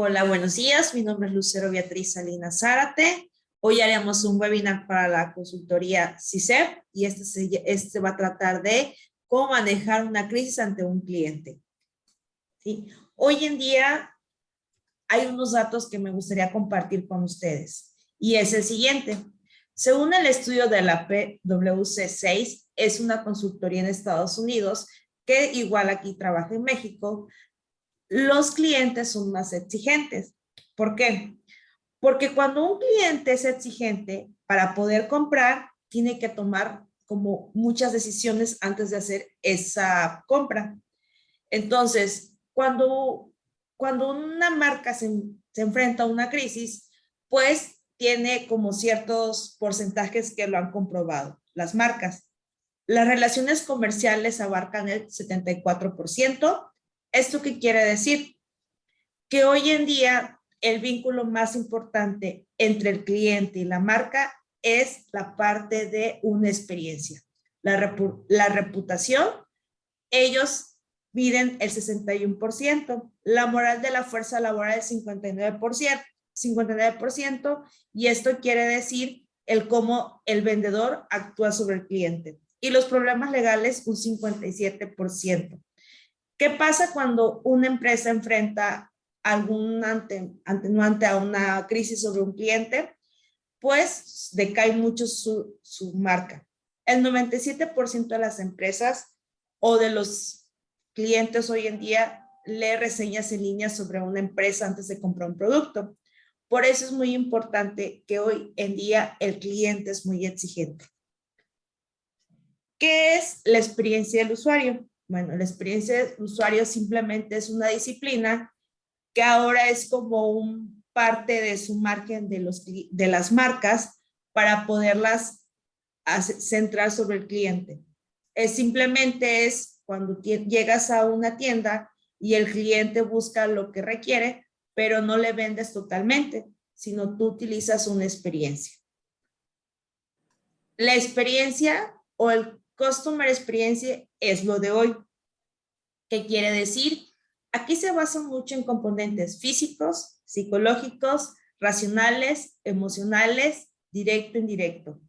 Hola, buenos días. Mi nombre es Lucero Beatriz Salinas Zárate. Hoy haremos un webinar para la consultoría CICEP y este va a tratar de cómo manejar una crisis ante un cliente. ¿Sí? Hoy en día hay unos datos que me gustaría compartir con ustedes y es el siguiente. Según el estudio de la PwC6, es una consultoría en Estados Unidos que igual aquí trabaja en México. Los clientes son más exigentes. ¿Por qué? Porque cuando un cliente es exigente, para poder comprar, tiene que tomar como muchas decisiones antes de hacer esa compra. Entonces, cuando una marca se enfrenta a una crisis, pues tiene como ciertos porcentajes que lo han comprobado, las marcas. Las relaciones comerciales abarcan el 74%. ¿Esto qué quiere decir? Que hoy en día el vínculo más importante entre el cliente y la marca es la parte de una experiencia. La reputación, ellos miden el 61%, la moral de la fuerza laboral el 59%, y esto quiere decir el cómo el vendedor actúa sobre el cliente. Y los problemas legales, un 57%. ¿Qué pasa cuando una empresa enfrenta algún atenuante a una crisis sobre un cliente? Pues decae mucho su marca. El 97% de las empresas o de los clientes hoy en día lee reseñas en línea sobre una empresa antes de comprar un producto. Por eso es muy importante que hoy en día el cliente es muy exigente. ¿Qué es la experiencia del usuario? Bueno, la experiencia del usuario simplemente es una disciplina que ahora es como un parte de su margen de las marcas para poderlas centrar sobre el cliente. Simplemente es cuando llegas a una tienda y el cliente busca lo que requiere, pero no le vendes totalmente, sino tú utilizas una experiencia. La experiencia o el customer experience es lo de hoy. ¿Qué quiere decir? Aquí se basa mucho en componentes físicos, psicológicos, racionales, emocionales, directo, indirecto.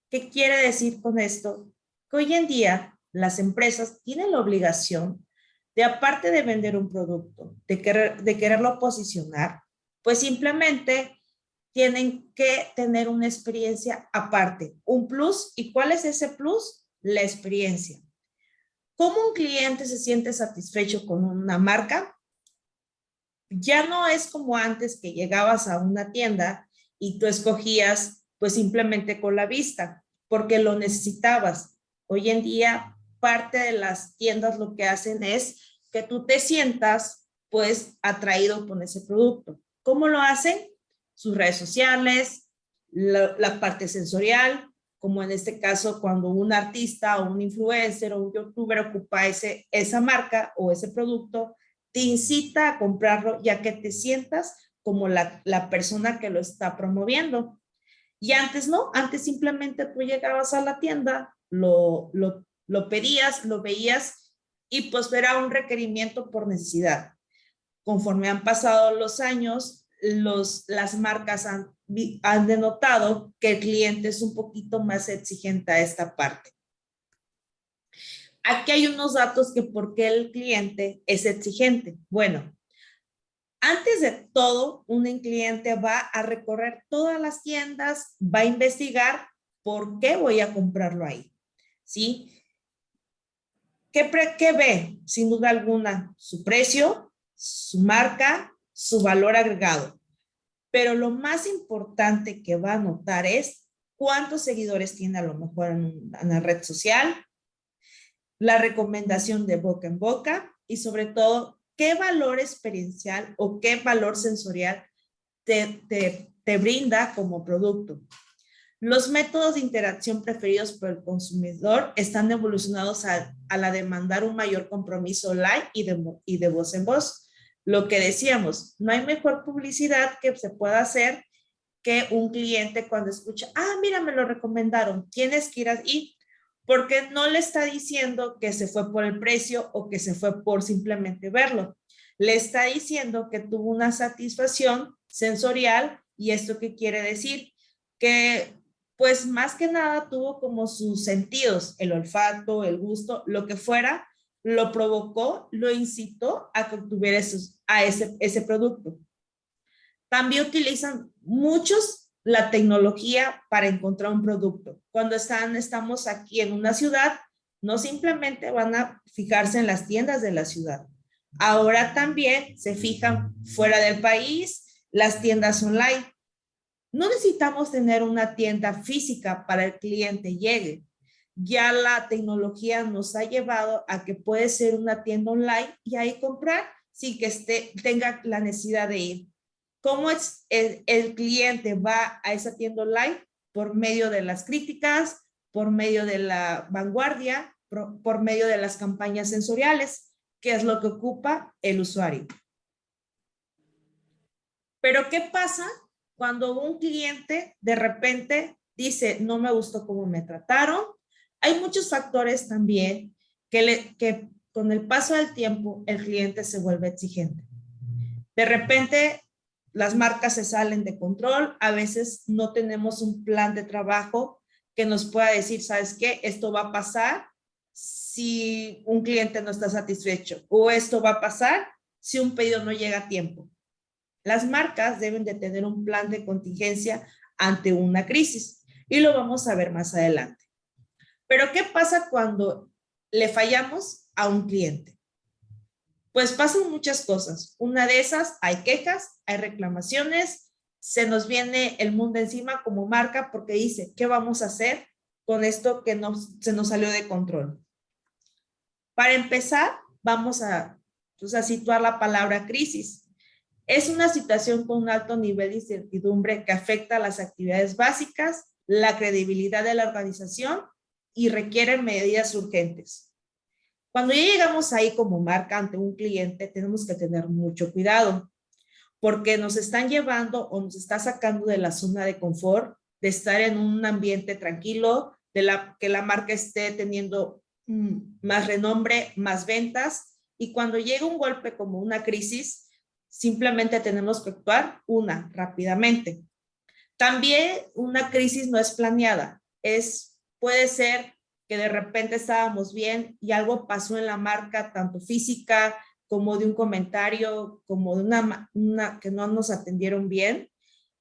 ¿Qué quiere decir con esto? Que hoy en día las empresas tienen la obligación de, aparte de vender un producto, de quererlo posicionar, pues simplemente tienen que tener una experiencia aparte, un plus. ¿Y cuál es ese plus? La experiencia. ¿Cómo un cliente se siente satisfecho con una marca? Ya no es como antes que llegabas a una tienda y tú escogías pues simplemente con la vista, porque lo necesitabas. Hoy en día, parte de las tiendas lo que hacen es que tú te sientas pues atraído con ese producto. ¿Cómo lo hacen? Sus redes sociales, la parte sensorial, como en este caso cuando un artista o un influencer o un youtuber ocupa esa marca o ese producto, te incita a comprarlo ya que te sientas como la persona que lo está promoviendo. Y antes no, antes simplemente tú llegabas a la tienda, lo pedías, lo veías y pues era un requerimiento por necesidad. Conforme han pasado los años, las marcas han denotado que el cliente es un poquito más exigente a esta parte. Aquí hay unos datos que por qué el cliente es exigente. Bueno, antes de todo, un cliente va a recorrer todas las tiendas, va a investigar por qué voy a comprarlo ahí. ¿Sí? ¿Qué ve? Sin duda alguna, su precio, su marca, su valor agregado. Pero lo más importante que va a notar es cuántos seguidores tiene a lo mejor en una red social, la recomendación de boca en boca y sobre todo qué valor experiencial o qué valor sensorial te brinda como producto. Los métodos de interacción preferidos por el consumidor están evolucionados a la demandar un mayor compromiso online y de voz en voz. Lo que decíamos, no hay mejor publicidad que se pueda hacer que un cliente cuando escucha, mira, me lo recomendaron, tienes que ir ahí, porque no le está diciendo que se fue por el precio o que se fue por simplemente verlo, Le está diciendo que tuvo una satisfacción sensorial. ¿Y esto qué quiere decir? Que pues más que nada tuvo como sus sentidos, el olfato, el gusto, lo que fuera, lo provocó, lo incitó a que obtuviera ese producto. También utilizan muchos la tecnología para encontrar un producto. Cuando estamos aquí en una ciudad, no simplemente van a fijarse en las tiendas de la ciudad. Ahora también se fijan fuera del país, las tiendas online. No necesitamos tener una tienda física para el cliente llegue. Ya la tecnología nos ha llevado a que puede ser una tienda online y ahí comprar sin que tenga la necesidad de ir. ¿Cómo es el cliente va a esa tienda online? Por medio de las críticas, por medio de la vanguardia, por medio de las campañas sensoriales, que es lo que ocupa el usuario. Pero ¿qué pasa cuando un cliente de repente dice, no me gustó cómo me trataron? Hay muchos factores también que con el paso del tiempo el cliente se vuelve exigente. De repente las marcas se salen de control, a veces no tenemos un plan de trabajo que nos pueda decir, ¿sabes qué? Esto va a pasar si un cliente no está satisfecho, o esto va a pasar si un pedido no llega a tiempo. Las marcas deben de tener un plan de contingencia ante una crisis y lo vamos a ver más adelante. Pero ¿qué pasa cuando le fallamos a un cliente? Pues pasan muchas cosas. Una de esas, hay quejas, hay reclamaciones, se nos viene el mundo encima como marca porque dice, ¿qué vamos a hacer con esto que se nos salió de control? Para empezar, vamos a situar la palabra crisis. Es una situación con un alto nivel de incertidumbre que afecta a las actividades básicas, la credibilidad de la organización y requiere medidas urgentes. Cuando ya llegamos ahí como marca ante un cliente, tenemos que tener mucho cuidado porque nos están llevando o nos está sacando de la zona de confort, de estar en un ambiente tranquilo, que la marca esté teniendo más renombre, más ventas. Y cuando llega un golpe como una crisis, simplemente tenemos que actuar rápidamente. También una crisis no es planeada, puede ser que de repente estábamos bien y algo pasó en la marca, tanto física como de un comentario, como de una que no nos atendieron bien,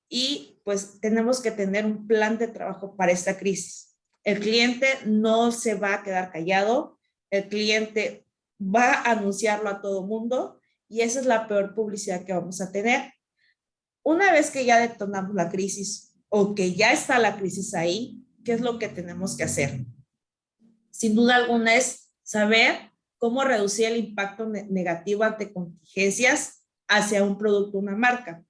y pues tenemos que tener un plan de trabajo para esta crisis. El cliente no se va a quedar callado, el cliente va a anunciarlo a todo mundo y esa es la peor publicidad que vamos a tener. Una vez que ya detonamos la crisis o que ya está la crisis ahí, ¿qué es lo que tenemos que hacer? Sin duda alguna es saber cómo reducir el impacto negativo ante contingencias hacia un producto o una marca.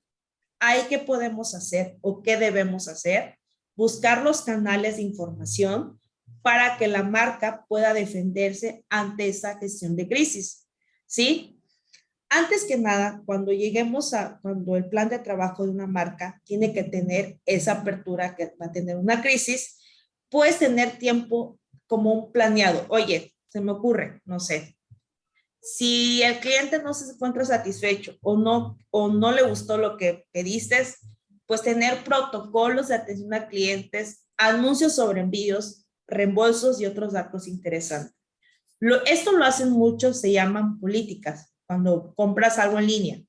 ¿Ahí qué podemos hacer o qué debemos hacer? Buscar los canales de información para que la marca pueda defenderse ante esa gestión de crisis, ¿sí? Antes que nada, cuando cuando el plan de trabajo de una marca tiene que tener esa apertura que va a tener una crisis, puedes tener tiempo como un planeado. Oye, se me ocurre, no sé, si el cliente no se encuentra satisfecho o no le gustó lo que pediste, pues tener protocolos de atención a clientes, anuncios sobre envíos, reembolsos y otros datos interesantes. Esto lo hacen muchos, se llaman políticas, cuando compras algo en línea.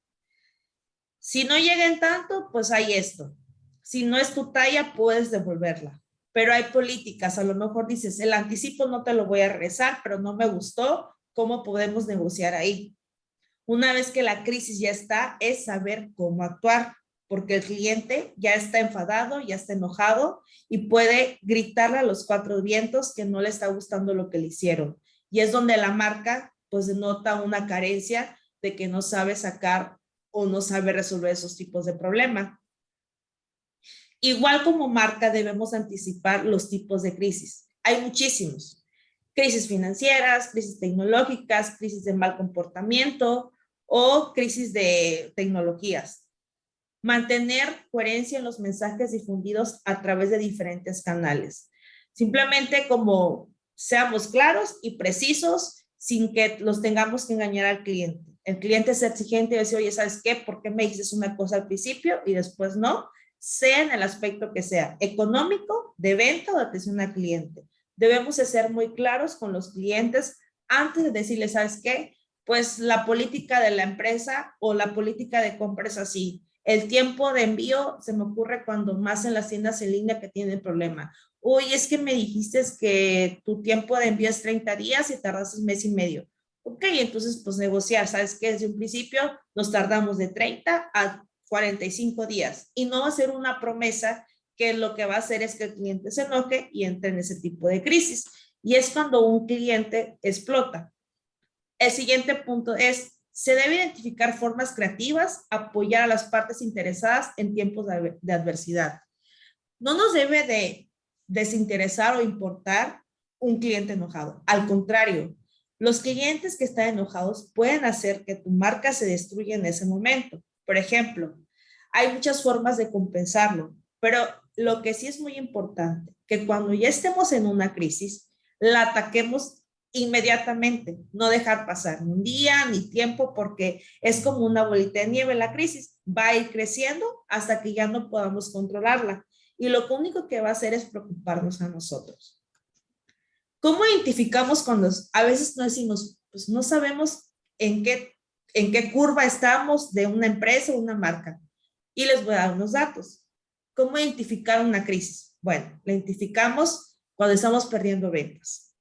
Si no llega en tanto, pues hay esto. Si no es tu talla, puedes devolverla. Pero hay políticas, a lo mejor dices, el anticipo no te lo voy a regresar, pero no me gustó, ¿cómo podemos negociar ahí? Una vez que la crisis ya está, es saber cómo actuar, porque el cliente ya está enfadado, ya está enojado y puede gritarle a los cuatro vientos que no le está gustando lo que le hicieron. Y es donde la marca pues denota una carencia de que no sabe sacar o no sabe resolver esos tipos de problemas. Igual como marca debemos anticipar los tipos de crisis. Hay muchísimos. Crisis financieras, crisis tecnológicas, crisis de mal comportamiento o crisis de tecnologías. Mantener coherencia en los mensajes difundidos a través de diferentes canales. Simplemente como seamos claros y precisos sin que los tengamos que engañar al cliente. El cliente es exigente y dice, oye, ¿sabes qué? ¿Por qué me dices una cosa al principio y después no? Sea en el aspecto que sea, económico, de venta o de atención al cliente. Debemos de ser muy claros con los clientes antes de decirles, ¿sabes qué? Pues la política de la empresa o la política de compra es así. El tiempo de envío se me ocurre cuando más en las tiendas en línea que tienen problema. Uy, es que me dijiste que tu tiempo de envío es 30 días y tardas un mes y medio. Ok, entonces pues negociar, ¿sabes qué? Desde un principio nos tardamos de 30 a 45 días y no hacer una promesa que lo que va a hacer es que el cliente se enoje y entre en ese tipo de crisis. Y es cuando un cliente explota. El siguiente punto es, se debe identificar formas creativas, apoyar a las partes interesadas en tiempos de adversidad. No nos debe de desinteresar o importar un cliente enojado. Al contrario, los clientes que están enojados pueden hacer que tu marca se destruya en ese momento. Por ejemplo, hay muchas formas de compensarlo, pero lo que sí es muy importante, que cuando ya estemos en una crisis, la ataquemos inmediatamente, no dejar pasar ni un día ni tiempo, porque es como una bolita de nieve la crisis, va a ir creciendo hasta que ya no podamos controlarla. Y lo único que va a hacer es preocuparnos a nosotros. ¿Cómo identificamos cuando a veces no decimos, pues no sabemos en qué curva estamos de una empresa o una marca? Y les voy a dar unos datos. ¿Cómo identificar una crisis? Bueno, la identificamos cuando estamos perdiendo ventas.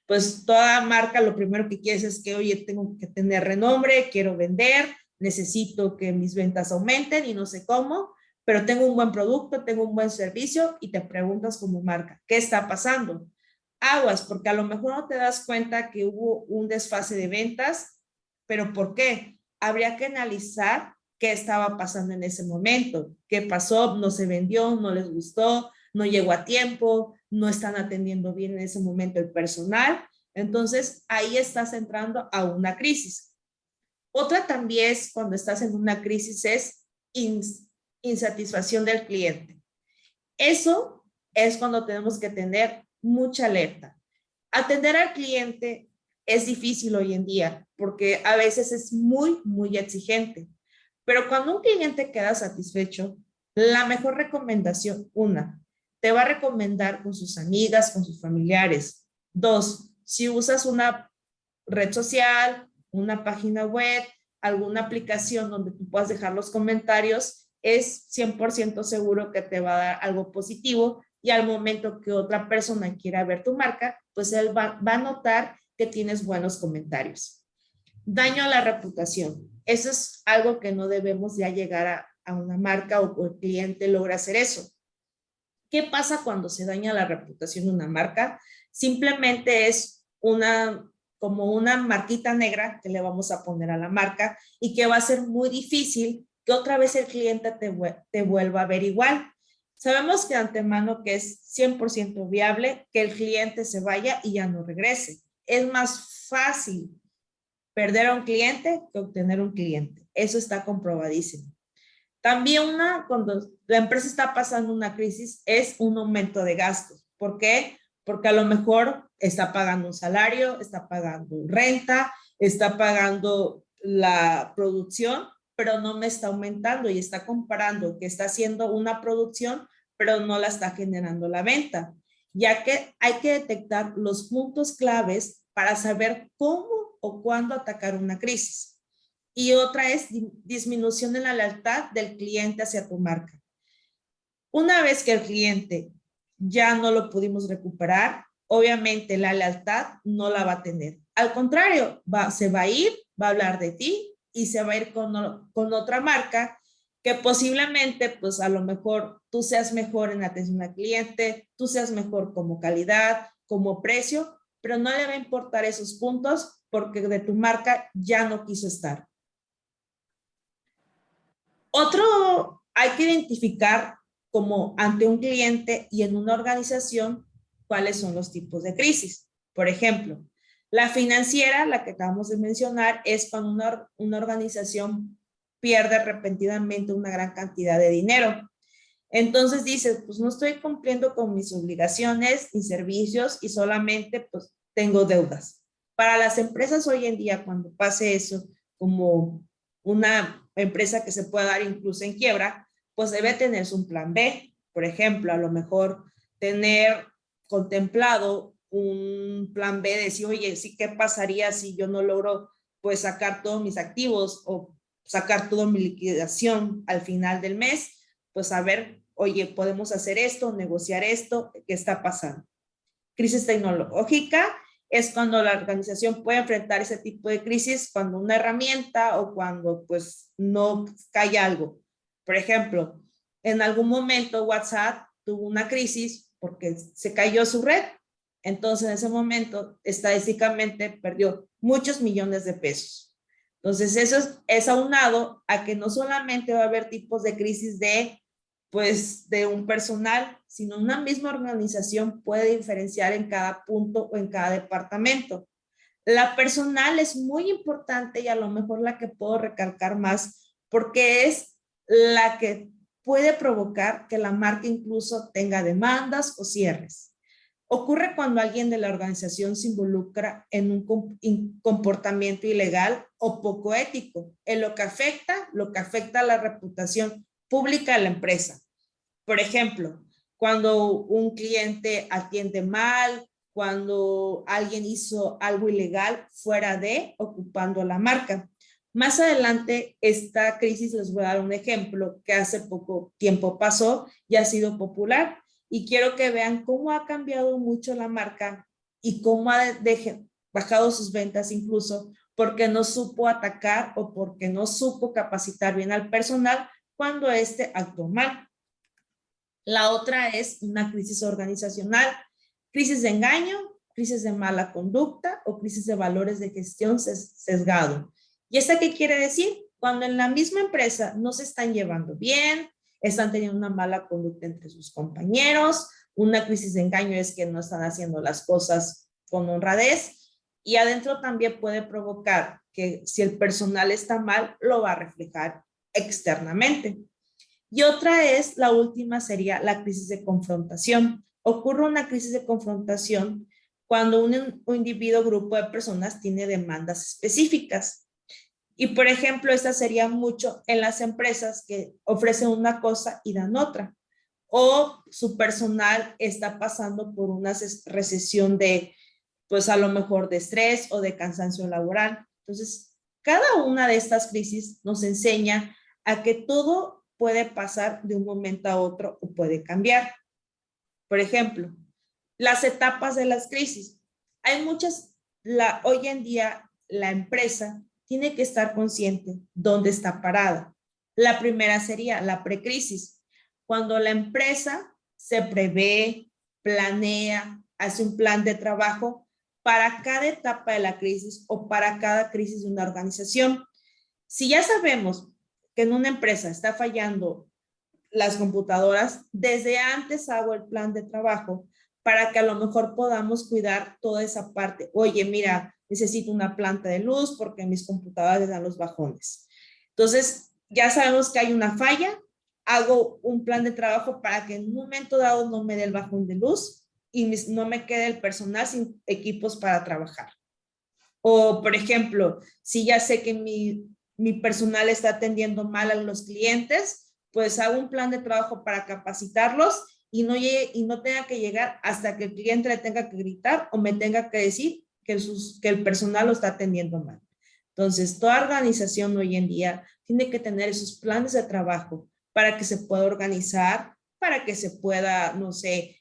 Pues toda marca lo primero que quieres es que, oye, tengo que tener renombre, quiero vender, necesito que mis ventas aumenten y no sé cómo, pero tengo un buen producto, tengo un buen servicio y te preguntas como marca, ¿qué está pasando? Aguas, porque a lo mejor no te das cuenta que hubo un desfase de ventas, pero ¿por qué? Habría que analizar qué estaba pasando en ese momento, qué pasó, no se vendió, no les gustó, no llegó a tiempo, no están atendiendo bien en ese momento el personal. Entonces, ahí estás entrando a una crisis. Otra también es cuando estás en una crisis es insatisfacción del cliente. Eso es cuando tenemos que tener mucha alerta. Atender al cliente es difícil hoy en día porque a veces es muy, muy exigente. Pero cuando un cliente queda satisfecho, la mejor recomendación, una, te va a recomendar con sus amigas, con sus familiares. Dos, si usas una red social, una página web, alguna aplicación donde tú puedas dejar los comentarios, es 100% seguro que te va a dar algo positivo y al momento que otra persona quiera ver tu marca, pues él va a notar que tienes buenos comentarios. Daño a la reputación. Eso es algo que no debemos ya llegar a una marca o el cliente logra hacer eso. ¿Qué pasa cuando se daña la reputación de una marca? Simplemente es como una marquita negra que le vamos a poner a la marca y que va a ser muy difícil que otra vez el cliente te vuelva a ver igual. Sabemos que de antemano que es 100% viable que el cliente se vaya y ya no regrese. Es más fácil perder a un cliente que obtener un cliente. Eso está comprobadísimo. También cuando la empresa está pasando una crisis, es un aumento de gastos. ¿Por qué? Porque a lo mejor está pagando un salario, está pagando renta, está pagando la producción, pero no me está aumentando y está comparando que está haciendo una producción, pero no la está generando la venta. Ya que hay que detectar los puntos claves para saber cómo o cuándo atacar una crisis. Y otra es disminución en la lealtad del cliente hacia tu marca. Una vez que el cliente ya no lo pudimos recuperar, obviamente la lealtad no la va a tener. Al contrario, se va a ir, va a hablar de ti y se va a ir con otra marca que posiblemente, pues a lo mejor tú seas mejor en atención al cliente, tú seas mejor como calidad, como precio, pero no le va a importar esos puntos porque de tu marca ya no quiso estar. Otro, hay que identificar como ante un cliente y en una organización cuáles son los tipos de crisis. Por ejemplo, la financiera, la que acabamos de mencionar, es cuando una organización pierde repentinamente una gran cantidad de dinero. Entonces dices, pues no estoy cumpliendo con mis obligaciones y servicios y solamente pues tengo deudas. Para las empresas hoy en día, cuando pase eso, como una empresa que se pueda dar incluso en quiebra, pues debe tener un plan B. Por ejemplo, a lo mejor tener contemplado un plan B de decir, oye, sí, ¿qué pasaría si yo no logro pues sacar todos mis activos o sacar toda mi liquidación al final del mes? Pues a ver, oye, podemos hacer esto, negociar esto, ¿qué está pasando? Crisis tecnológica es cuando la organización puede enfrentar ese tipo de crisis cuando una herramienta o cuando pues no cae algo. Por ejemplo, en algún momento WhatsApp tuvo una crisis porque se cayó su red. Entonces, en ese momento, estadísticamente perdió muchos millones de pesos. Entonces, eso es aunado a que no solamente va a haber tipos de crisis pues, de un personal, sino una misma organización puede diferenciar en cada punto o en cada departamento. La personal es muy importante y a lo mejor la que puedo recalcar más porque es la que puede provocar que la marca incluso tenga demandas o cierres. Ocurre cuando alguien de la organización se involucra en un comportamiento ilegal o poco ético, en lo que afecta a la reputación pública de la empresa. Por ejemplo, cuando un cliente atiende mal, cuando alguien hizo algo ilegal fuera de ocupando la marca. Más adelante, esta crisis les voy a dar un ejemplo que hace poco tiempo pasó y ha sido popular. Y quiero que vean cómo ha cambiado mucho la marca y cómo ha bajado sus ventas incluso porque no supo atacar o porque no supo capacitar bien al personal cuando éste actuó mal. La otra es una crisis organizacional, crisis de engaño, crisis de mala conducta o crisis de valores de gestión sesgado. ¿Y esta qué quiere decir? Cuando en la misma empresa no se están llevando bien, están teniendo una mala conducta entre sus compañeros, una crisis de engaño es que no están haciendo las cosas con honradez y adentro también puede provocar que si el personal está mal, lo va a reflejar externamente. Y otra es, la última sería la crisis de confrontación. Ocurre una crisis de confrontación cuando un individuo o grupo de personas tiene demandas específicas. Y por ejemplo, esta sería mucho en las empresas que ofrecen una cosa y dan otra. O su personal está pasando por una recesión de, pues a lo mejor de estrés o de cansancio laboral. Entonces, cada una de estas crisis nos enseña a que todo puede pasar de un momento a otro o puede cambiar. Por ejemplo, las etapas de las crisis. Hay muchas, hoy en día la empresa tiene que estar consciente dónde está parada. La primera sería la precrisis, cuando la empresa se prevé, planea, hace un plan de trabajo para cada etapa de la crisis o para cada crisis de una organización. Si ya sabemos que en una empresa está fallando las computadoras, desde antes hago el plan de trabajo para que a lo mejor podamos cuidar toda esa parte. Oye, mira, necesito una planta de luz porque mis computadoras les dan los bajones. Entonces, ya sabemos que hay una falla, hago un plan de trabajo para que en un momento dado no me dé el bajón de luz y no me quede el personal sin equipos para trabajar. O, por ejemplo, si ya sé que mi personal está atendiendo mal a los clientes, pues hago un plan de trabajo para capacitarlos y no, y no tenga que llegar hasta que el cliente le tenga que gritar o me tenga que decir que el personal lo está atendiendo mal. Entonces, toda organización hoy en día tiene que tener esos planes de trabajo para que se pueda organizar, para que se pueda, no sé,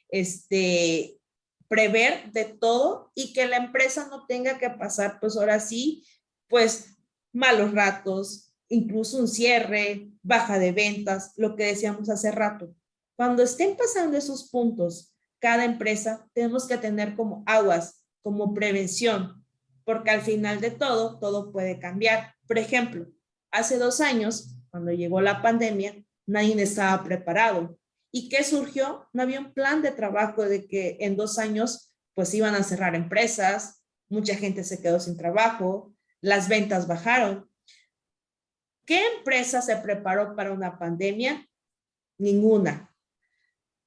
prever de todo y que la empresa no tenga que pasar, pues ahora sí, pues malos ratos, incluso un cierre, baja de ventas, lo que decíamos hace rato. Cuando estén pasando esos puntos, cada empresa tenemos que tener como aguas, como prevención, porque al final de todo, todo puede cambiar. Por ejemplo, hace 2 años, cuando llegó la pandemia, nadie estaba preparado. ¿Y qué surgió? No había un plan de trabajo de que en 2 años pues iban a cerrar empresas, mucha gente se quedó sin trabajo, las ventas bajaron. ¿Qué empresa se preparó para una pandemia? Ninguna.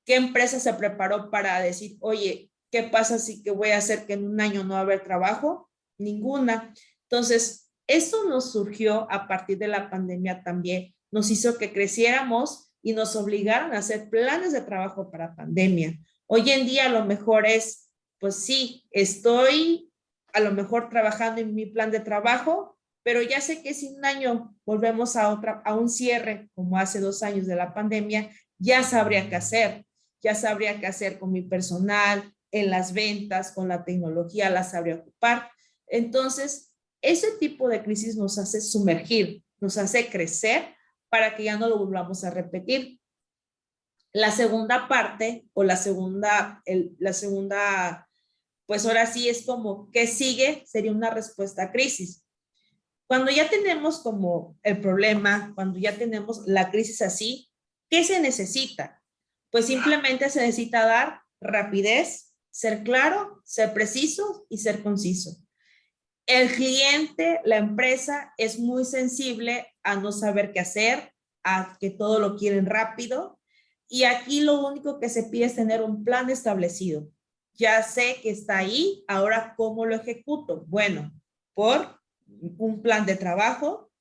¿Qué empresa se preparó para decir, oye, ¿qué pasa si que voy a hacer que en un año no va a haber trabajo? Ninguna. Entonces, Esto nos surgió a partir de la pandemia también, nos hizo que creciéramos y nos obligaron a hacer planes de trabajo para pandemia. Hoy en día lo mejor es, pues sí, estoy a lo mejor trabajando en mi plan de trabajo, pero ya sé que si un año volvemos a un cierre, como hace 2 años de la pandemia, ya sabría qué hacer, ya sabría qué hacer con mi personal, en las ventas, con la tecnología, la sabría ocupar. Entonces, ese tipo de crisis nos hace sumergir, nos hace crecer para que ya no lo volvamos a repetir. La segunda parte o la segunda, pues ahora sí es como, ¿qué sigue? Sería una respuesta a crisis. Cuando ya tenemos como el problema, cuando ya tenemos la crisis así, ¿qué se necesita? Pues simplemente se necesita dar rapidez, ser claro, ser preciso y ser conciso. El cliente, la empresa, es muy sensible a no saber qué hacer, a que todo lo quieren rápido. Y aquí lo único que se pide es tener un plan establecido. Ya sé que está ahí, ahora ¿cómo lo ejecuto? Bueno, por un plan de trabajo,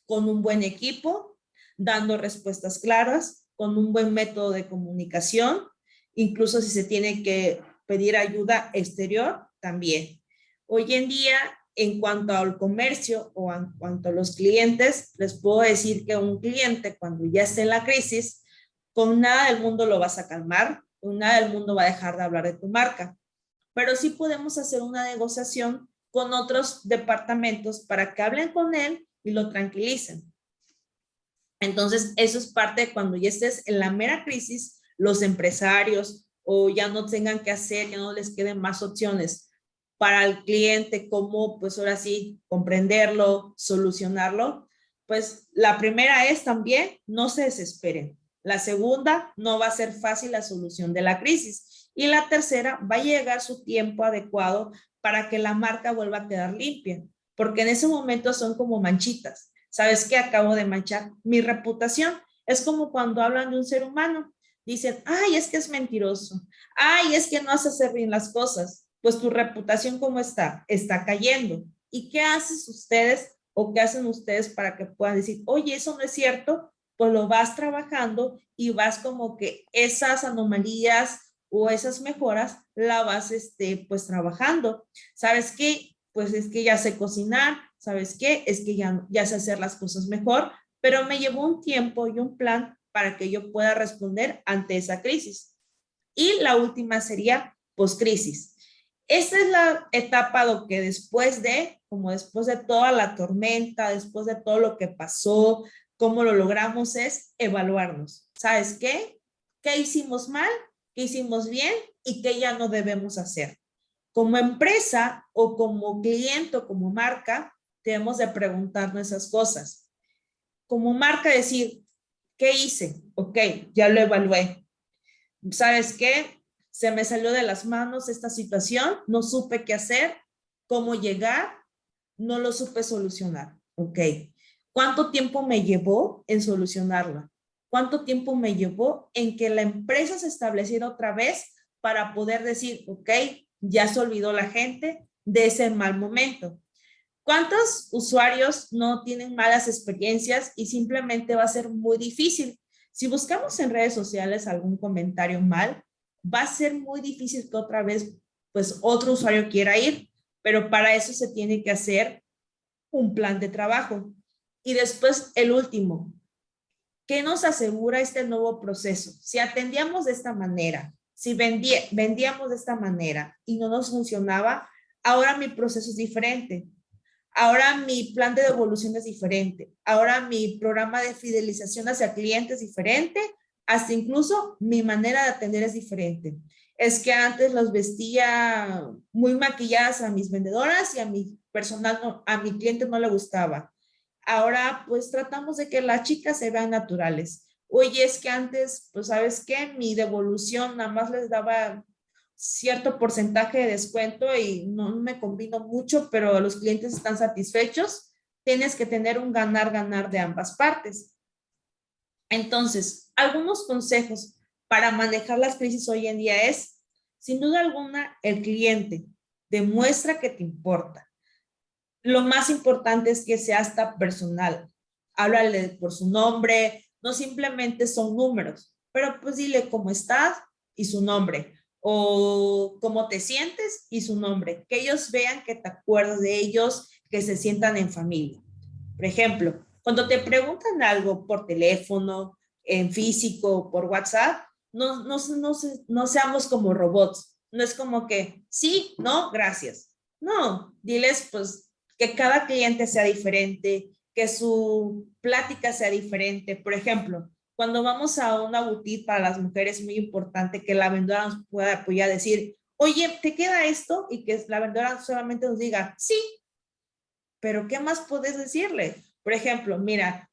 con un buen equipo, dando respuestas claras, con un buen método de comunicación, incluso si se tiene que pedir ayuda exterior, también. Hoy en día, en cuanto al comercio o en cuanto a los clientes, les puedo decir que un cliente cuando ya esté en la crisis, con nada del mundo lo vas a calmar, con nada del mundo va a dejar de hablar de tu marca, pero sí podemos hacer una negociación con otros departamentos para que hablen con él y lo tranquilicen. Entonces, eso es parte de cuando ya estés en la mera crisis, los empresarios o ya no tengan que hacer, ya no les queden más opciones para el cliente, cómo pues ahora sí comprenderlo, solucionarlo. Pues la primera es también no se desesperen. La segunda, no va a ser fácil la solución de la crisis. Y la tercera, va a llegar su tiempo adecuado para que la marca vuelva a quedar limpia, porque en ese momento son como manchitas. ¿Sabes qué? Acabo de manchar mi reputación. Es como cuando hablan de un ser humano. Dicen, ay, es que es mentiroso. Ay, es que no hace hacer bien las cosas. Pues tu reputación, ¿cómo está? Está cayendo. ¿Y qué haces ustedes o qué hacen ustedes para que puedan decir, oye, eso no es cierto? Pues lo vas trabajando y vas como que esas anomalías o esas mejoras la vas pues trabajando. ¿Sabes qué? Pues es que ya sé cocinar, ¿sabes qué? Es que ya sé hacer las cosas mejor, pero me llevó un tiempo y un plan para que yo pueda responder ante esa crisis. Y la última sería poscrisis. Esta es la etapa lo que después de, como después de toda la tormenta, después de todo lo que pasó, cómo lo logramos, es evaluarnos. ¿Sabes qué? ¿Qué hicimos mal? ¿Qué hicimos bien? ¿Y qué ya no debemos hacer? Como empresa o como cliente o como marca, debemos de preguntarnos esas cosas. Como marca decir, ¿qué hice? Ok, ya lo evalué. ¿Sabes qué? Se me salió de las manos esta situación, no supe qué hacer, cómo llegar, no lo supe solucionar. Ok. ¿Cuánto tiempo me llevó en solucionarla? ¿Cuánto tiempo me llevó en que la empresa se estableciera otra vez para poder decir, ok, ya se olvidó la gente de ese mal momento? ¿Cuántos usuarios no tienen malas experiencias y simplemente va a ser muy difícil? Si buscamos en redes sociales algún comentario mal, va a ser muy difícil que otra vez, pues otro usuario quiera ir, pero para eso se tiene que hacer un plan de trabajo. Y después el último, ¿qué nos asegura este nuevo proceso? Si atendíamos de esta manera, si vendíamos de esta manera y no nos funcionaba, ahora mi proceso es diferente. Ahora mi plan de devolución es diferente. Ahora mi programa de fidelización hacia clientes es diferente. Hasta incluso mi manera de atender es diferente. Es que antes los vestía muy maquilladas a mis vendedoras y a mi personal, a mi cliente no le gustaba. Ahora pues tratamos de que las chicas se vean naturales. Oye, es que antes, pues sabes qué, mi devolución nada más les daba cierto porcentaje de descuento y no me combino mucho, pero los clientes están satisfechos. Tienes que tener un ganar-ganar de ambas partes. Entonces, algunos consejos para manejar las crisis hoy en día es, sin duda alguna, el cliente demuestra que te importa. lo más importante es que sea hasta personal. Háblale por su nombre, no simplemente son números, pero pues dile cómo estás y su nombre, o cómo te sientes y su nombre, que ellos vean que te acuerdas de ellos, que se sientan en familia. Por ejemplo, cuando te preguntan algo por teléfono, en físico, por WhatsApp, no seamos como robots. No es como que, sí, no, gracias. No, diles pues que cada cliente sea diferente, que su plática sea diferente. Por ejemplo, cuando vamos a una boutique para las mujeres es muy importante que la vendedora nos pueda apoyar, decir, oye, ¿te queda esto? Y que la vendedora solamente nos diga, sí, pero ¿qué más puedes decirle? Por ejemplo, mira,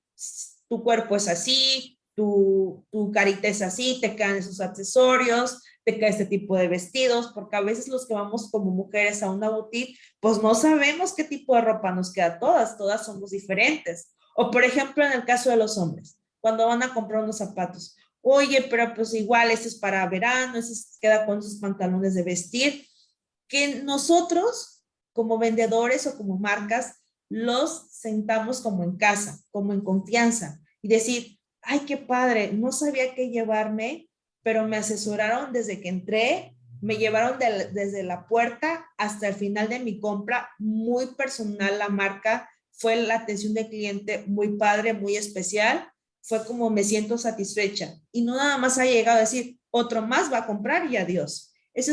tu cuerpo es así, tu carita es así, te quedan esos accesorios, te queda este tipo de vestidos, porque a veces los que vamos como mujeres a una boutique, pues no sabemos qué tipo de ropa nos queda a todas somos diferentes. O por ejemplo, en el caso de los hombres, cuando van a comprar unos zapatos, oye, pero pues igual, este es para verano, este queda con sus pantalones de vestir, que nosotros como vendedores o como marcas los sentamos como en casa, como en confianza y decir, ay, qué padre, no sabía qué llevarme, pero me asesoraron desde que entré, me llevaron desde la puerta hasta el final de mi compra, muy personal la marca, fue la atención del cliente muy padre, muy especial, fue como me siento satisfecha y no nada más ha llegado a decir, otro más va a comprar y adiós. Eso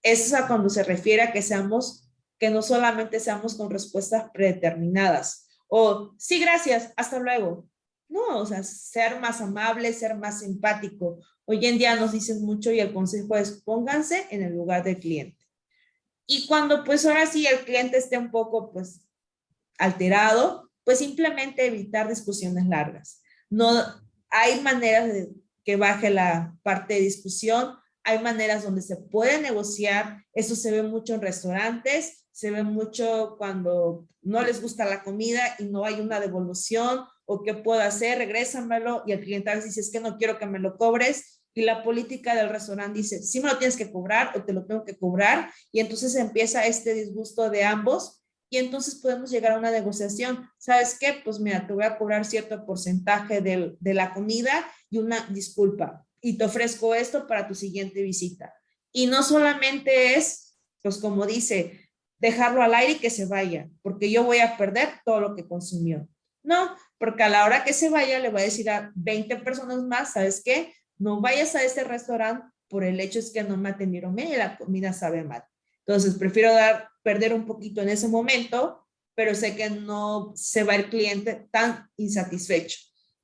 es a cuando se refiere a que seamos, que no solamente seamos con respuestas predeterminadas o sí, gracias, hasta luego. No, o sea, ser más amable, ser más simpático. Hoy en día nos dicen mucho y el consejo es pónganse en el lugar del cliente. Y cuando pues ahora sí el cliente esté un poco pues alterado, pues simplemente evitar discusiones largas. No hay maneras de que baje la parte de discusión, hay maneras donde se puede negociar, eso se ve mucho en restaurantes, se ve mucho cuando no les gusta la comida y no hay una devolución o qué puedo hacer, regrésamelo y el cliente a veces dice es que no quiero que me lo cobres y la política del restaurante dice sí me lo tienes que cobrar o te lo tengo que cobrar y entonces empieza este disgusto de ambos y entonces podemos llegar a una negociación. ¿Sabes qué? Pues mira, te voy a cobrar cierto porcentaje de la comida y una disculpa. Y te ofrezco esto para tu siguiente visita. Y no solamente es, pues como dice, dejarlo al aire y que se vaya, porque yo voy a perder todo lo que consumió. No, porque a la hora que se vaya le voy a decir a 20 personas más, ¿sabes qué? No vayas a este restaurante por el hecho es que no me atendieron bien y la comida sabe mal. Entonces, prefiero perder un poquito en ese momento, pero sé que no se va el cliente tan insatisfecho.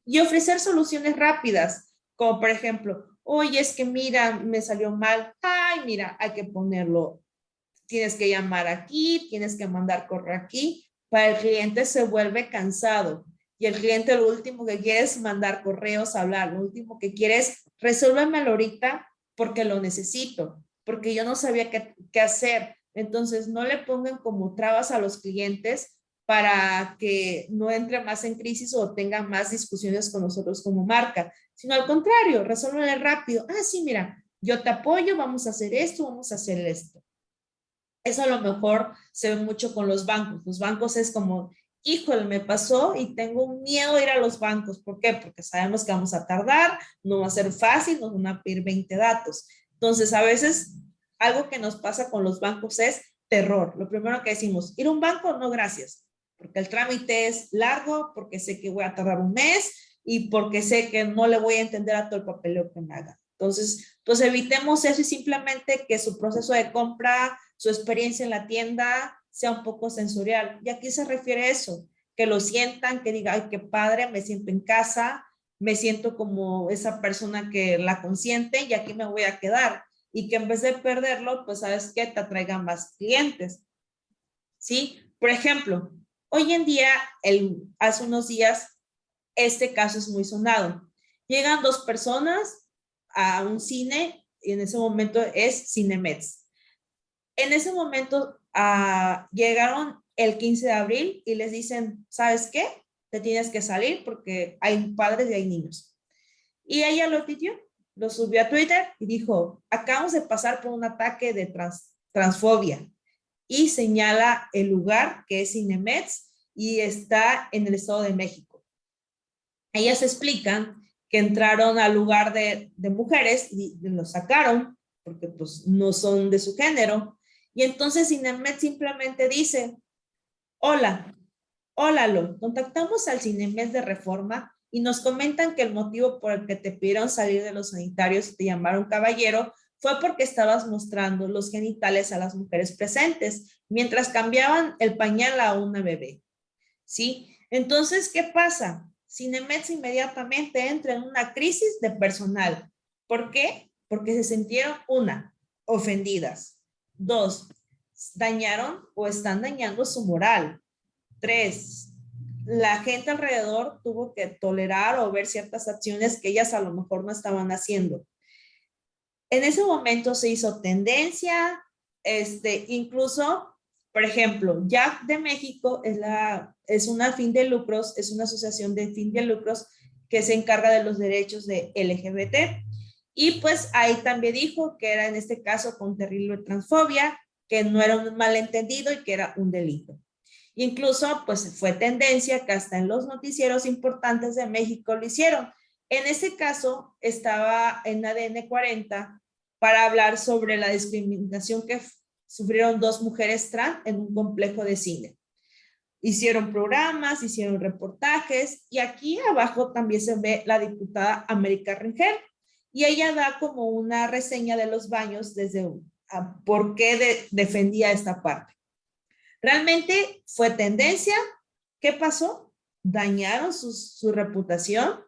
Y ofrecer soluciones rápidas, como por ejemplo, oye, es que mira, me salió mal. Ay, mira, hay que ponerlo. Tienes que llamar aquí, tienes que mandar correo aquí. Para el cliente se vuelve cansado. Y el cliente lo último que quiere es mandar correos, hablar. Lo último que quiere es resuélvemelo ahorita porque lo necesito, porque yo no sabía qué hacer. Entonces, no le pongan como trabas a los clientes para que no entre más en crisis o tenga más discusiones con nosotros como marca, sino al contrario, resuélvele rápido. Ah, sí, mira, yo te apoyo, vamos a hacer esto, vamos a hacer esto. Eso a lo mejor se ve mucho con los bancos. Los bancos es como, híjole, me pasó y tengo un miedo a ir a los bancos. ¿Por qué? Porque sabemos que vamos a tardar, no va a ser fácil, nos van a pedir 20 datos. Entonces, a veces algo que nos pasa con los bancos es terror. Lo primero que decimos, ir a un banco, no gracias, porque el trámite es largo, porque sé que voy a tardar un mes y porque sé que no le voy a entender a todo el papeleo que me haga. Entonces, pues evitemos eso y simplemente que su proceso de compra, su experiencia en la tienda sea un poco sensorial. Y aquí se refiere a eso, que lo sientan, que digan, ay, qué padre, me siento en casa, me siento como esa persona que la consiente y aquí me voy a quedar. Y que en vez de perderlo, pues sabes que te atraigan más clientes. ¿Sí? Por ejemplo, hoy en día, hace unos días, este caso es muy sonado. Llegan dos personas a un cine y en ese momento es Cinemex. En ese momento llegaron el 15 de abril y les dicen, ¿sabes qué? Te tienes que salir porque hay padres y hay niños. Y ella lo pidió, lo subió a Twitter y dijo, acabamos de pasar por un ataque de transfobia y señala el lugar que es Cinemex y está en el Estado de México. Ellas explican que entraron al lugar de mujeres y lo sacaron porque pues no son de su género. Y entonces Cinemex simplemente dice, hola, hola, Lo, contactamos al Cinemex de Reforma y nos comentan que el motivo por el que te pidieron salir de los sanitarios y te llamaron caballero fue porque estabas mostrando los genitales a las mujeres presentes mientras cambiaban el pañal a una bebé. ¿Sí? Entonces, ¿qué pasa? Cinemex inmediatamente entra en una crisis de personal. ¿Por qué? Porque se sintieron, una, ofendidas. Dos, dañaron o están dañando su moral. Tres, la gente alrededor tuvo que tolerar o ver ciertas acciones que ellas a lo mejor no estaban haciendo. En ese momento se hizo tendencia, incluso, por ejemplo, Jack de México es una fin de lucros, es una asociación de fin de lucros que se encarga de los derechos de LGBT. Y pues ahí también dijo que era en este caso con terrible transfobia, que no era un malentendido y que era un delito. Incluso pues fue tendencia que hasta en los noticieros importantes de México lo hicieron. En ese caso estaba en ADN 40 para hablar sobre la discriminación que sufrieron dos mujeres trans en un complejo de cine. Hicieron programas, hicieron reportajes y aquí abajo también se ve la diputada América Rengel y ella da como una reseña de los baños desde por qué defendía esta parte. Realmente fue tendencia. ¿Qué pasó? Dañaron su reputación.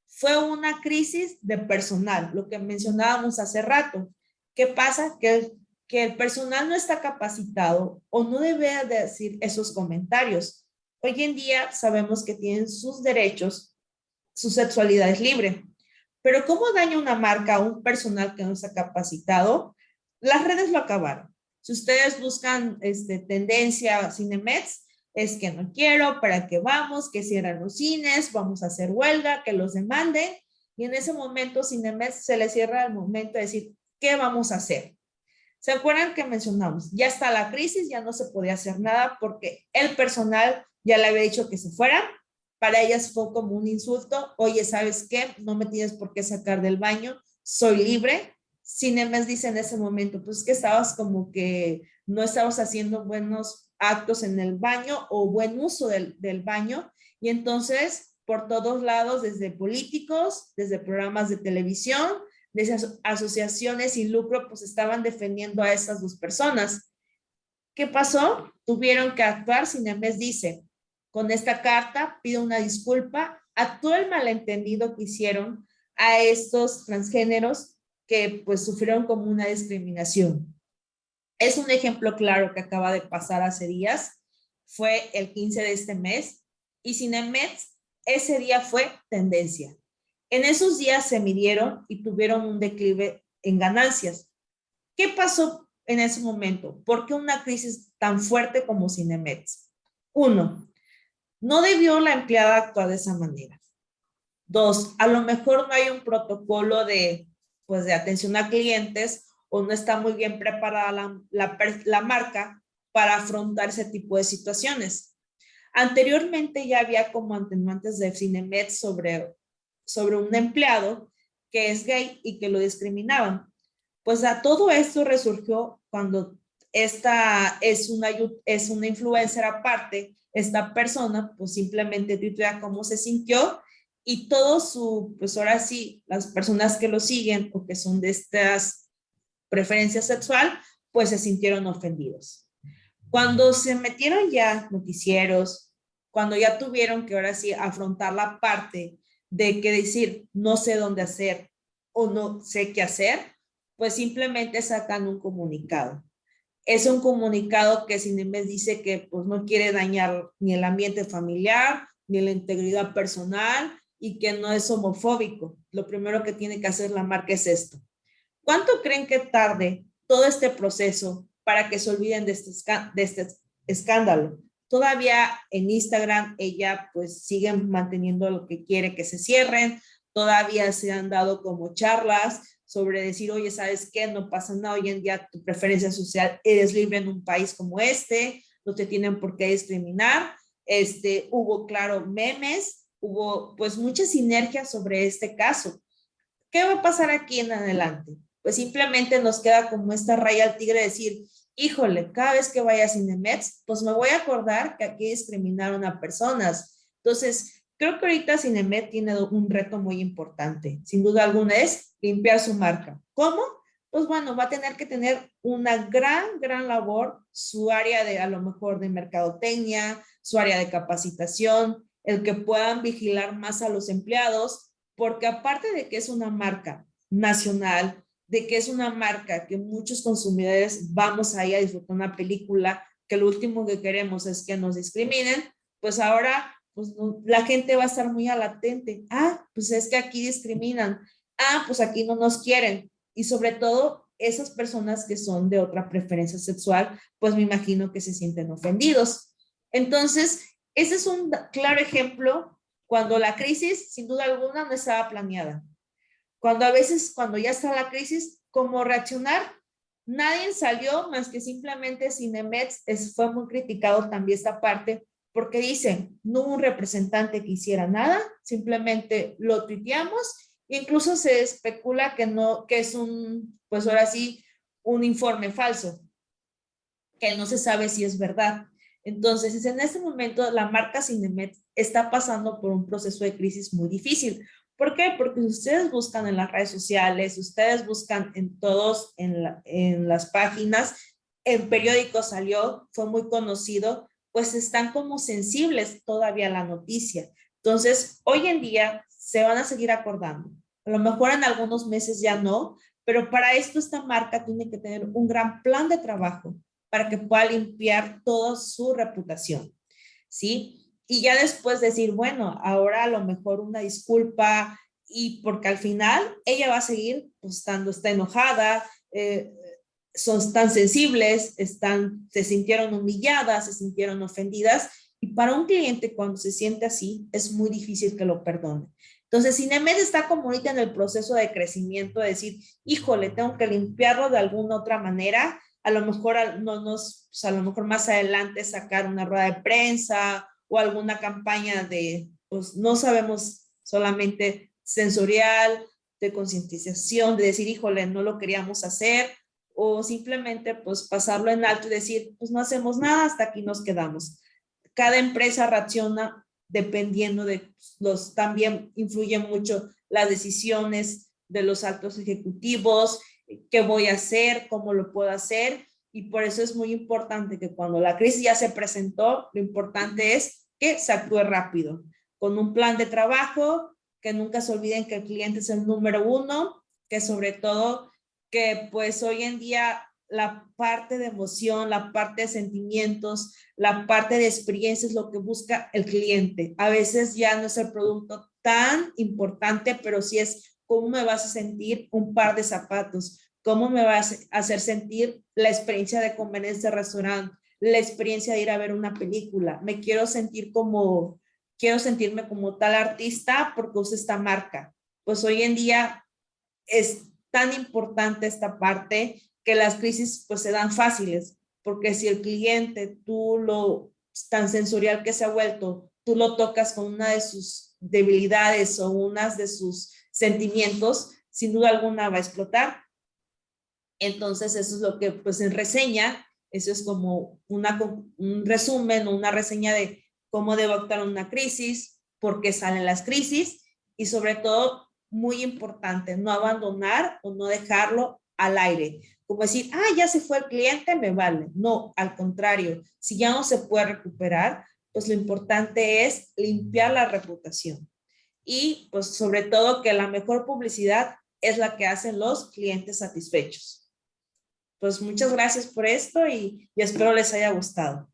Fue una crisis de personal, lo que mencionábamos hace rato. ¿Qué pasa? Que el personal no está capacitado o no debe decir esos comentarios. Hoy en día sabemos que tienen sus derechos, su sexualidad es libre. Pero ¿cómo daña una marca a un personal que no está capacitado? Las redes lo acabaron. Si ustedes buscan tendencia Cinemex, es que no quiero, para qué vamos, que cierran los cines, vamos a hacer huelga, que los demanden. Y en ese momento Cinemex se le cierra el momento de decir, ¿qué vamos a hacer? ¿Se acuerdan que mencionamos? Ya está la crisis, ya no se podía hacer nada porque el personal ya le había dicho que se fuera. Para ellas fue como un insulto. Oye, ¿sabes qué? No me tienes por qué sacar del baño, soy libre. Cinemex dice en ese momento, pues que estabas como que no estabas haciendo buenos actos en el baño o buen uso del baño. Y entonces, por todos lados, desde políticos, desde programas de televisión, desde asociaciones sin lucro, pues estaban defendiendo a esas dos personas. ¿Qué pasó? Tuvieron que actuar. Cinemex dice, con esta carta pido una disculpa a todo el malentendido que hicieron a estos transgéneros que pues sufrieron como una discriminación. Es un ejemplo claro que acaba de pasar hace días. Fue el 15 de este mes y Cinemex ese día fue tendencia. En esos días se midieron y tuvieron un declive en ganancias. ¿Qué pasó en ese momento? ¿Por qué una crisis tan fuerte como Cinemex? Uno, no debió la empleada actuar de esa manera. Dos, a lo mejor no hay un protocolo pues de atención a clientes o no está muy bien preparada la marca para afrontar ese tipo de situaciones. Anteriormente ya había como atenuantes de Cinemex sobre un empleado que es gay y que lo discriminaban. Pues a todo esto resurgió cuando esta es una influencer aparte, esta persona pues simplemente tuitea cómo se sintió y todo pues ahora sí, las personas que lo siguen o que son de estas preferencias sexual, pues se sintieron ofendidos. Cuando se metieron ya noticieros, cuando ya tuvieron que ahora sí afrontar la parte de que decir no sé dónde hacer o no sé qué hacer, pues simplemente sacan un comunicado. Es un comunicado que Cinemex dice que pues no quiere dañar ni el ambiente familiar, ni la integridad personal y que no es homofóbico. Lo primero que tiene que hacer la marca es esto. ¿Cuánto creen que tarde todo este proceso para que se olviden de este escándalo? Todavía en Instagram ella pues siguen manteniendo lo que quiere que se cierren, todavía se han dado como charlas, sobre decir, oye, ¿sabes qué? No pasa nada, hoy en día tu preferencia social, eres libre en un país como este, no te tienen por qué discriminar. Hubo, claro, memes, hubo pues mucha sinergia sobre este caso. ¿Qué va a pasar aquí en adelante? Pues simplemente nos queda como esta raya al tigre, decir, híjole, cada vez que vaya a Cinemex, pues me voy a acordar que aquí discriminaron a personas. Entonces, creo que ahorita Cinemex tiene un reto muy importante. Sin duda alguna es limpiar su marca. ¿Cómo? Pues bueno, va a tener que tener una gran labor, su área de, a lo mejor, de mercadotecnia, su área de capacitación, el que puedan vigilar más a los empleados, porque aparte de que es una marca nacional, de que es una marca que muchos consumidores vamos ahí a disfrutar una película, que lo último que queremos es que nos discriminen, pues ahora pues, la gente va a estar muy latente. Ah, pues es que aquí discriminan. Ah, pues aquí no nos quieren. Y sobre todo, esas personas que son de otra preferencia sexual, pues me imagino que se sienten ofendidos. Entonces, ese es un claro ejemplo cuando la crisis, sin duda alguna, no estaba planeada. Cuando a veces, cuando ya está la crisis, ¿cómo reaccionar? Nadie salió más que simplemente Cinemex. Fue muy criticado también esta parte porque dicen, no hubo un representante que hiciera nada, simplemente lo tuiteamos. Incluso se especula que no, que es un, pues ahora sí, un informe falso, que no se sabe si es verdad. Entonces, en este momento la marca Cinemex está pasando por un proceso de crisis muy difícil. ¿Por qué? Porque si ustedes buscan en las redes sociales, ustedes buscan en todos, en las páginas, en periódicos salió, fue muy conocido, pues están como sensibles todavía a la noticia. Entonces, hoy en día se van a seguir acordando. A lo mejor en algunos meses ya no, pero para esto esta marca tiene que tener un gran plan de trabajo para que pueda limpiar toda su reputación, ¿sí? Y ya después decir, bueno, ahora a lo mejor una disculpa, y porque al final ella va a seguir pues, está enojada, son tan sensibles, se sintieron humilladas, se sintieron ofendidas, y para un cliente cuando se siente así, es muy difícil que lo perdone. Entonces, Cinemex está como ahorita en el proceso de crecimiento, de decir, híjole, tengo que limpiarlo de alguna otra manera, a lo mejor no nos, pues a lo mejor más adelante sacar una rueda de prensa o alguna campaña de, pues no sabemos, solamente sensorial, de concientización, de decir, híjole, no lo queríamos hacer, o simplemente pues pasarlo en alto y decir, pues no hacemos nada, hasta aquí nos quedamos. Cada empresa reacciona dependiendo de los, también influyen mucho las decisiones de los altos ejecutivos, qué voy a hacer, cómo lo puedo hacer, y por eso es muy importante que cuando la crisis ya se presentó, lo importante es que se actúe rápido, con un plan de trabajo, que nunca se olviden que el cliente es el número uno, que sobre todo que pues hoy en día la parte de emoción, la parte de sentimientos, la parte de experiencia es lo que busca el cliente. A veces ya no es el producto tan importante, pero sí es cómo me vas a sentir un par de zapatos, cómo me vas a hacer sentir la experiencia de comer en este restaurante, la experiencia de ir a ver una película. Me quiero sentir como, quiero sentirme como tal artista porque uso esta marca. Pues hoy en día es tan importante esta parte que las crisis pues se dan fáciles, porque si el cliente tú lo tan sensorial que se ha vuelto, tú lo tocas con una de sus debilidades o unas de sus sentimientos, sin duda alguna va a explotar. Entonces eso es lo que pues en reseña, eso es como un resumen o una reseña de cómo debo actuar en una crisis, por qué salen las crisis y sobre todo, muy importante, no abandonar o no dejarlo al aire. Como decir, ah, ya se fue el cliente, me vale. No, al contrario, si ya no se puede recuperar, pues lo importante es limpiar la reputación. Y pues sobre todo que la mejor publicidad es la que hacen los clientes satisfechos. Pues muchas gracias por esto y espero les haya gustado.